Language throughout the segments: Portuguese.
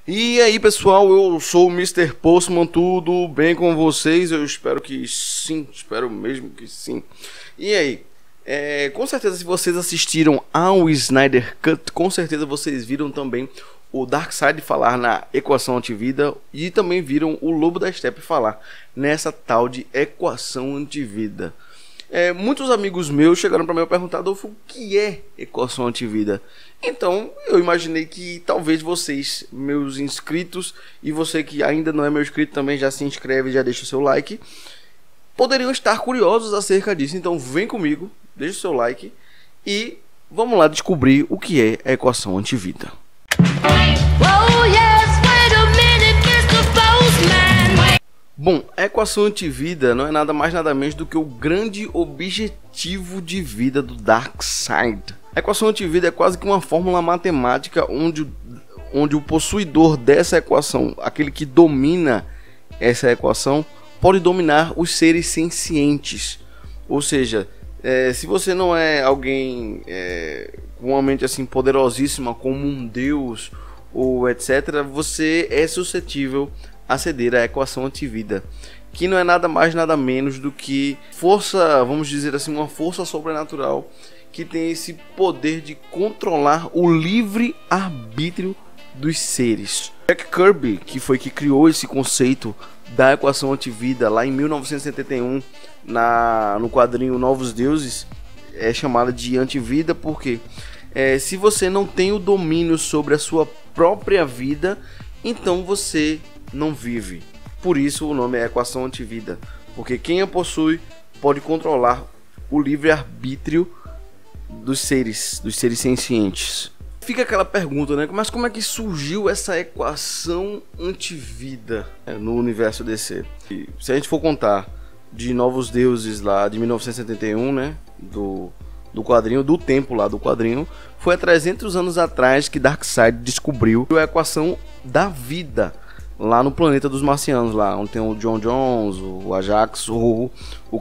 E aí pessoal, eu sou o Mr. Postman, tudo bem com vocês? Eu espero que sim, espero mesmo que sim. E aí, com certeza se vocês assistiram ao Snyder Cut, com certeza vocês viram também o Darkseid falar na equação antivida e também viram o Lobo da Steppe falar nessa tal de equação antivida. Muitos amigos meus chegaram para mim e perguntaram, Adolfo, o que é equação antivida? Então eu imaginei que talvez vocês, meus inscritos, e você que ainda não é meu inscrito também já se inscreve e já deixa o seu like, poderiam estar curiosos acerca disso. Então vem comigo, deixa o seu like e vamos lá descobrir o que é a equação antivida. Bom, a equação antivida não é nada mais nada menos do que o grande objetivo de vida do Darkseid. A equação antivida é quase que uma fórmula matemática onde o possuidor dessa equação, aquele que domina essa equação, pode dominar os seres sencientes. Ou seja, se você não é alguém com uma mente assim poderosíssima como um deus ou etc, você é suscetível a ceder à equação antivida, que não é nada mais nada menos do que força, vamos dizer assim, uma força sobrenatural que tem esse poder de controlar o livre arbítrio dos seres. Jack Kirby, que foi que criou esse conceito da equação antivida lá em 1971 no quadrinho Novos Deuses, é chamada de antivida porque se você não tem o domínio sobre a sua própria vida, então você não vive. Por isso o nome é equação antivida, porque quem a possui pode controlar o livre-arbítrio dos seres sencientes. Fica aquela pergunta, né? Mas como é que surgiu essa equação antivida no universo DC? E se a gente for contar de Novos Deuses lá de 1971, né? Do quadrinho, do tempo lá do quadrinho, foi há 300 anos atrás que Darkseid descobriu a equação da vida lá no planeta dos marcianos, lá onde tem o John Jones, o Ajax, o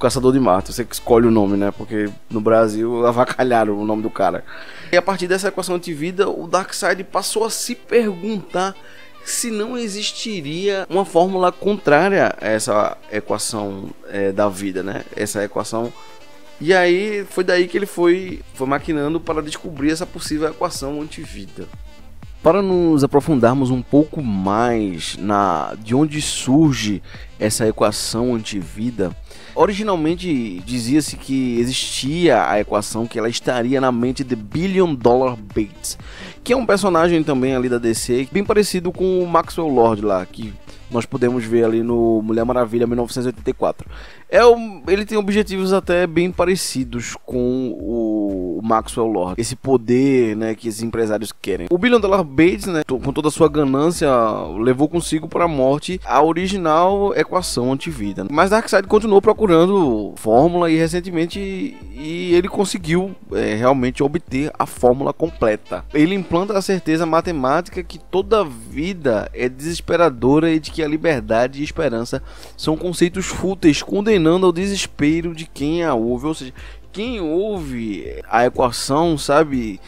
Caçador de Marte. Você que escolhe o nome, né? Porque no Brasil avacalharam o nome do cara. E a partir dessa equação antivida, o Darkseid passou a se perguntar se não existiria uma fórmula contrária a essa equação da vida, né? Essa equação. E aí foi daí que ele foi maquinando para descobrir essa possível equação antivida. Para nos aprofundarmos um pouco mais de onde surge essa equação antivida, originalmente dizia-se que existia a equação que ela estaria na mente de Billion Dollar Bates, que é um personagem também ali da DC, bem parecido com o Maxwell Lord lá, que nós podemos ver ali no Mulher Maravilha 1984. Ele tem objetivos até bem parecidos com o Maxwell Lord, esse poder, né, que esses empresários querem. O Billion Dollar Bates, né, com toda a sua ganância, levou consigo para a morte a original equação antivida. Mas Darkseid continuou procurando fórmula e recentemente ele conseguiu realmente obter a fórmula completa. Ele implanta a certeza matemática que toda vida é desesperadora e de que a liberdade e esperança são conceitos fúteis, condenando ao desespero de quem a ouve. Ou seja, quem ouve a equação, sabe,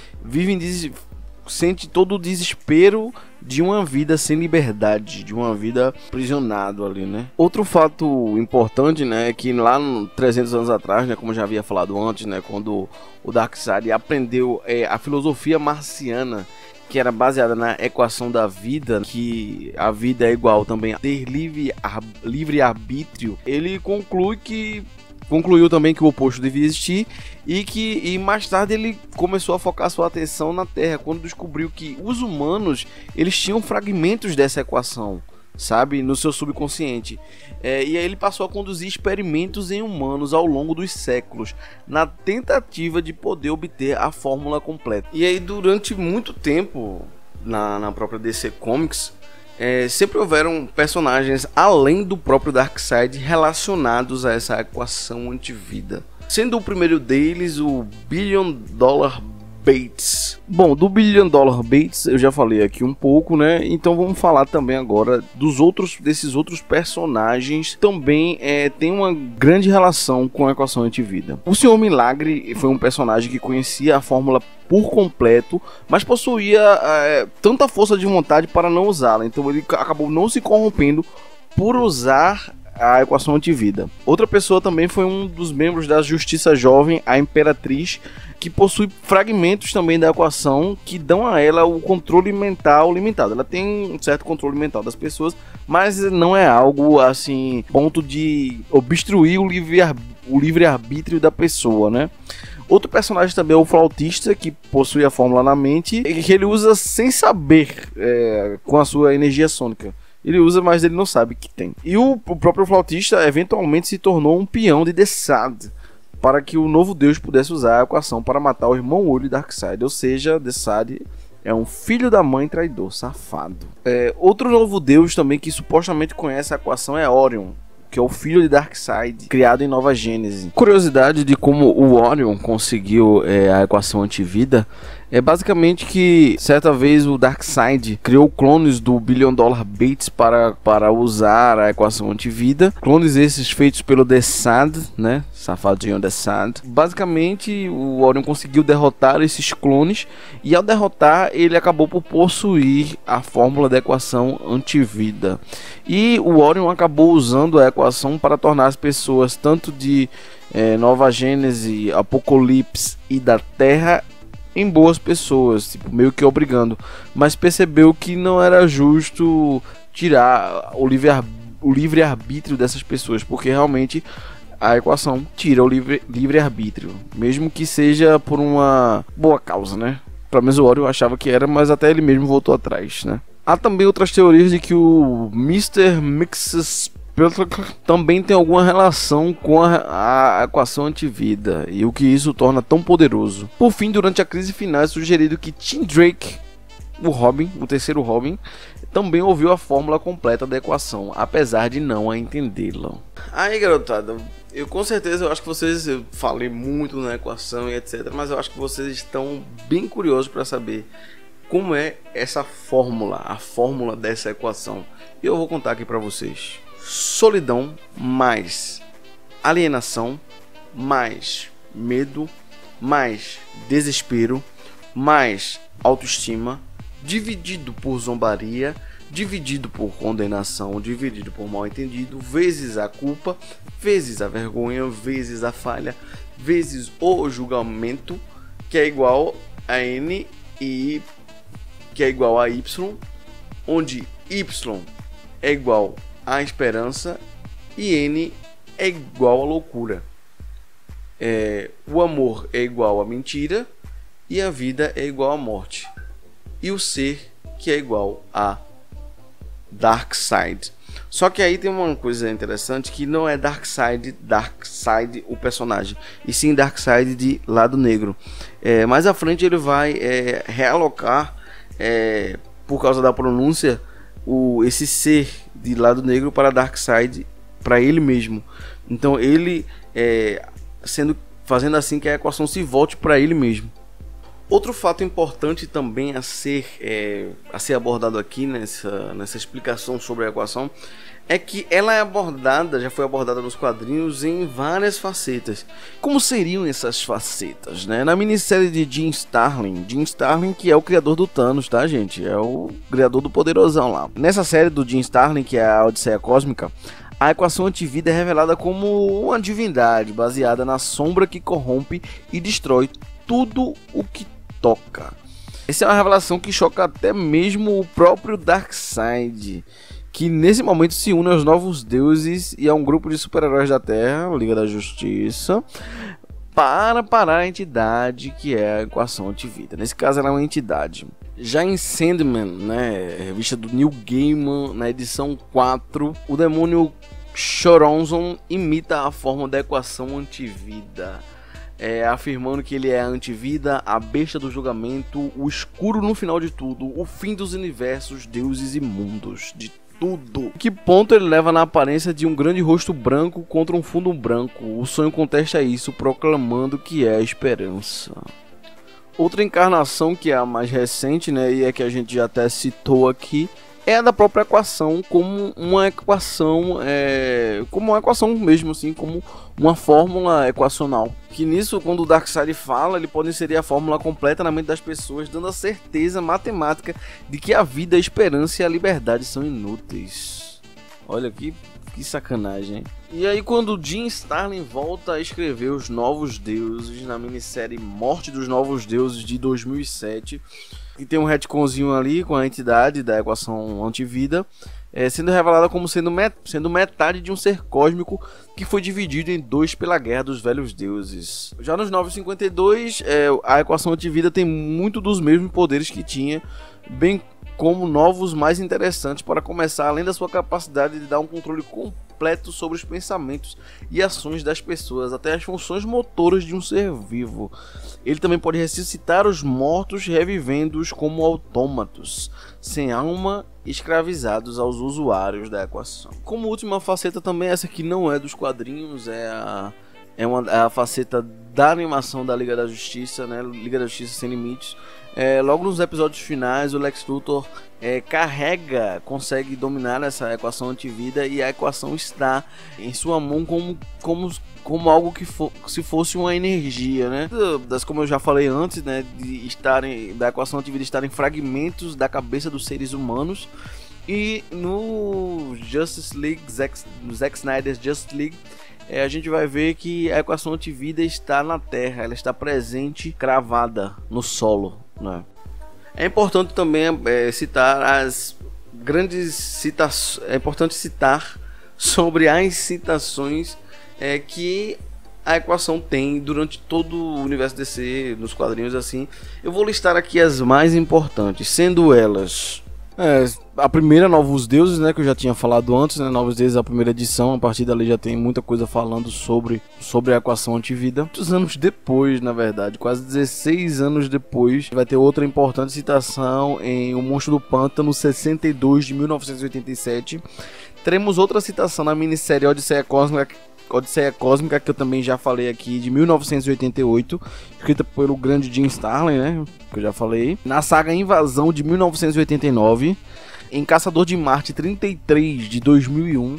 sente todo o desespero de uma vida sem liberdade, de uma vida aprisionado ali, né? Outro fato importante, né, é que lá 300 anos atrás, né, como eu já havia falado antes, né, quando o Darkseid aprendeu a filosofia marciana, que era baseada na equação da vida, que a vida é igual também a ter livre arbítrio, ele concluiu também que o oposto devia existir e mais tarde ele começou a focar sua atenção na Terra, quando descobriu que os humanos eles tinham fragmentos dessa equação, sabe, no seu subconsciente. E aí ele passou a conduzir experimentos em humanos ao longo dos séculos, na tentativa de poder obter a fórmula completa. E aí durante muito tempo, na própria DC Comics, sempre houveram personagens além do próprio Darkseid relacionados a essa equação antivida. Sendo o primeiro deles o Billion Dollar Bates. Bom, do Billion Dollar Bates eu já falei aqui um pouco, né? Então vamos falar também agora desses outros personagens também tem uma grande relação com a equação antivida. O Senhor Milagre foi um personagem que conhecia a fórmula por completo, mas possuía tanta força de vontade para não usá-la. Então ele acabou não se corrompendo por usar a equação antivida. Outra pessoa também foi um dos membros da Justiça Jovem, a Imperatriz, que possui fragmentos também da equação que dão a ela o controle mental limitado. Ela tem um certo controle mental das pessoas, mas não é algo assim, ponto de obstruir o livre-arbítrio da pessoa, né? Outro personagem também é o Flautista, que possui a fórmula na mente e que ele usa sem saber, com a sua energia sônica. Ele usa, mas ele não sabe que tem. E o próprio Flautista eventualmente se tornou um peão de Desaad, para que o novo deus pudesse usar a equação para matar o irmão olho de Darkseid. Ou seja, Desaad é um filho da mãe traidor, safado. Outro novo deus também que supostamente conhece a equação é Orion, que é o filho de Darkseid, criado em Nova Gênese. Curiosidade de como o Orion conseguiu a equação antivida é basicamente que certa vez o Darkseid criou clones do Billion Dollar Bates para usar a equação antivida. Clones esses feitos pelo Desaad, né? Safadinho Desaad. Basicamente o Orion conseguiu derrotar esses clones e ao derrotar ele acabou por possuir a fórmula da equação antivida. E o Orion acabou usando a equação para tornar as pessoas tanto de Nova Gênese, Apocalipse e da Terra em boas pessoas, tipo, meio que obrigando, mas percebeu que não era justo tirar o livre-arbítrio dessas pessoas, porque realmente a equação tira o livre-arbítrio, mesmo que seja por uma boa causa, né? Pelo menos o Orion achava que era, mas até ele mesmo voltou atrás, né? Há também outras teorias de que o Mr. Mixes também tem alguma relação com a equação antivida e o que isso torna tão poderoso. Por fim, durante a crise final é sugerido que Tim Drake, o Robin, o terceiro Robin, também ouviu a fórmula completa da equação, apesar de não a entendê-la. Aí, garotada, eu acho que eu falei muito na equação e etc, mas eu acho que vocês estão bem curiosos para saber como é essa fórmula, a fórmula dessa equação. E eu vou contar aqui para vocês. Solidão mais alienação mais medo mais desespero mais autoestima dividido por zombaria dividido por condenação dividido por mal entendido vezes a culpa vezes a vergonha vezes a falha vezes o julgamento que é igual a N e que é igual a Y, onde Y é igual a esperança e N é igual a loucura. O amor é igual a mentira e a vida é igual a morte. E o ser que é igual a Darkseid. Só que aí tem uma coisa interessante que não é Darkseid o personagem, e sim Darkseid de lado negro. Mais à frente ele vai realocar, por causa da pronúncia, esse ser de lado negro para Darkseid, para ele mesmo. Então ele fazendo assim que a equação se volte para ele mesmo. Outro fato importante também a ser abordado aqui nessa explicação sobre a equação é que ela já foi abordada nos quadrinhos em várias facetas. Como seriam essas facetas, né? Na minissérie de Jim Starlin que é o criador do Thanos, tá, gente? É o criador do poderosão lá. Nessa série do Jim Starlin, que é a Odisseia Cósmica, a equação antivida é revelada como uma divindade baseada na sombra que corrompe e destrói tudo o que toca. Essa é uma revelação que choca até mesmo o próprio Darkseid, que nesse momento se une aos novos deuses e a um grupo de super-heróis da Terra, Liga da Justiça, para parar a entidade que é a equação antivida. Nesse caso ela é uma entidade. Já em Sandman, né, revista do Neil Gaiman, na edição 4, o demônio Choronzon imita a forma da equação antivida, afirmando que ele é a antivida, a besta do julgamento, o escuro no final de tudo, o fim dos universos, deuses e mundos, de tudo. Que ponto ele leva na aparência de um grande rosto branco contra um fundo branco. O sonho contesta isso, proclamando que é a esperança. Outra encarnação que é a mais recente, né, e é que a gente já até citou aqui, é a da própria equação como uma equação, mesmo, assim, como uma fórmula equacional. Que nisso, quando o Darkseid fala, ele pode inserir a fórmula completa na mente das pessoas, dando a certeza matemática de que a vida, a esperança e a liberdade são inúteis. Olha que sacanagem, hein? E aí, quando o Jim Starlin volta a escrever Os Novos Deuses na minissérie Morte dos Novos Deuses de 2007, e tem um retconzinho ali com a entidade da equação antivida, sendo revelada como sendo metade de um ser cósmico que foi dividido em dois pela Guerra dos Velhos Deuses. Já nos 952, a equação antivida tem muito dos mesmos poderes que tinha, bem como novos mais interessantes. Para começar, além da sua capacidade de dar um controle completo sobre os pensamentos e ações das pessoas, até as funções motoras de um ser vivo. Ele também pode ressuscitar os mortos, revivendo-os como autômatos, sem alma, escravizados aos usuários da equação. Como última faceta também, essa que não é dos quadrinhos, é a faceta da animação da Liga da Justiça, né? Liga da Justiça Sem Limites. Logo nos episódios finais, o Lex Luthor consegue dominar essa equação antivida, e a equação está em sua mão como algo que se fosse uma energia, né? Como eu já falei antes, né? Da equação antivida estarem fragmentos da cabeça dos seres humanos. E no Justice League, no Zack Snyder's Justice League, a gente vai ver que a equação antivida está na Terra, ela está presente, cravada no solo, né? É importante também citar as grandes citações. É importante citar sobre as citações que a equação tem durante todo o universo DC, nos quadrinhos assim. Eu vou listar aqui as mais importantes, sendo elas a primeira, Novos Deuses, né, que eu já tinha falado antes, né, Novos Deuses, a primeira edição. A partir dali já tem muita coisa falando sobre a equação antivida. Muitos anos depois, na verdade, quase 16 anos depois, vai ter outra importante citação em O Monstro do Pântano 62 de 1987. Teremos outra citação na minissérie Odisseia Cósmica, que eu também já falei aqui, de 1988, escrita pelo grande Jim Starlin, né, que eu já falei. Na saga Invasão de 1989, em Caçador de Marte 33 de 2001,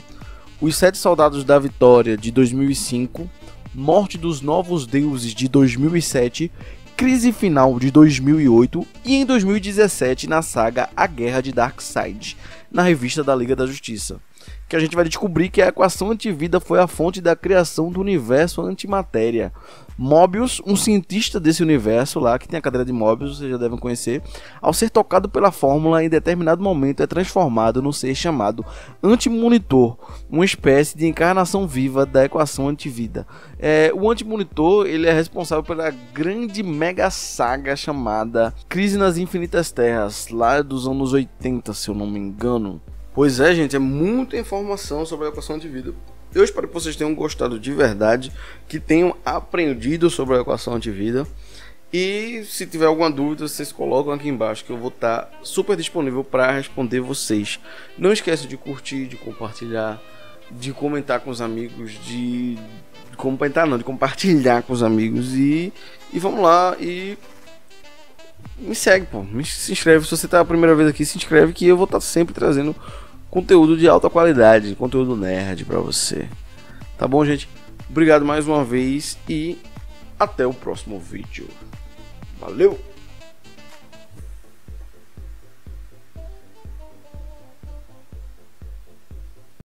Os Sete Soldados da Vitória de 2005, Morte dos Novos Deuses de 2007, Crise Final de 2008 e em 2017 na saga A Guerra de Darkseid, na revista da Liga da Justiça, que a gente vai descobrir que a equação antivida foi a fonte da criação do universo antimatéria. Mobius, um cientista desse universo lá, que tem a cadeira de Mobius, vocês já devem conhecer, ao ser tocado pela fórmula, em determinado momento é transformado num ser chamado Antimonitor, uma espécie de encarnação viva da equação antivida. O Antimonitor, ele é responsável pela grande mega saga chamada Crise nas Infinitas Terras, lá dos anos 80, se eu não me engano. Pois é, gente, é muita informação sobre a equação antivida. Eu espero que vocês tenham gostado de verdade, que tenham aprendido sobre a equação antivida. E se tiver alguma dúvida, vocês colocam aqui embaixo, que eu vou estar super disponível para responder vocês. Não esqueça de curtir, de compartilhar, de comentar com os amigos, de compartilhar com os amigos. E vamos lá, e me segue, pô, se inscreve. Se você tá a primeira vez aqui, se inscreve, que eu vou estar sempre trazendo conteúdo de alta qualidade, conteúdo nerd pra você. Tá bom, gente? Obrigado mais uma vez e até o próximo vídeo. Valeu!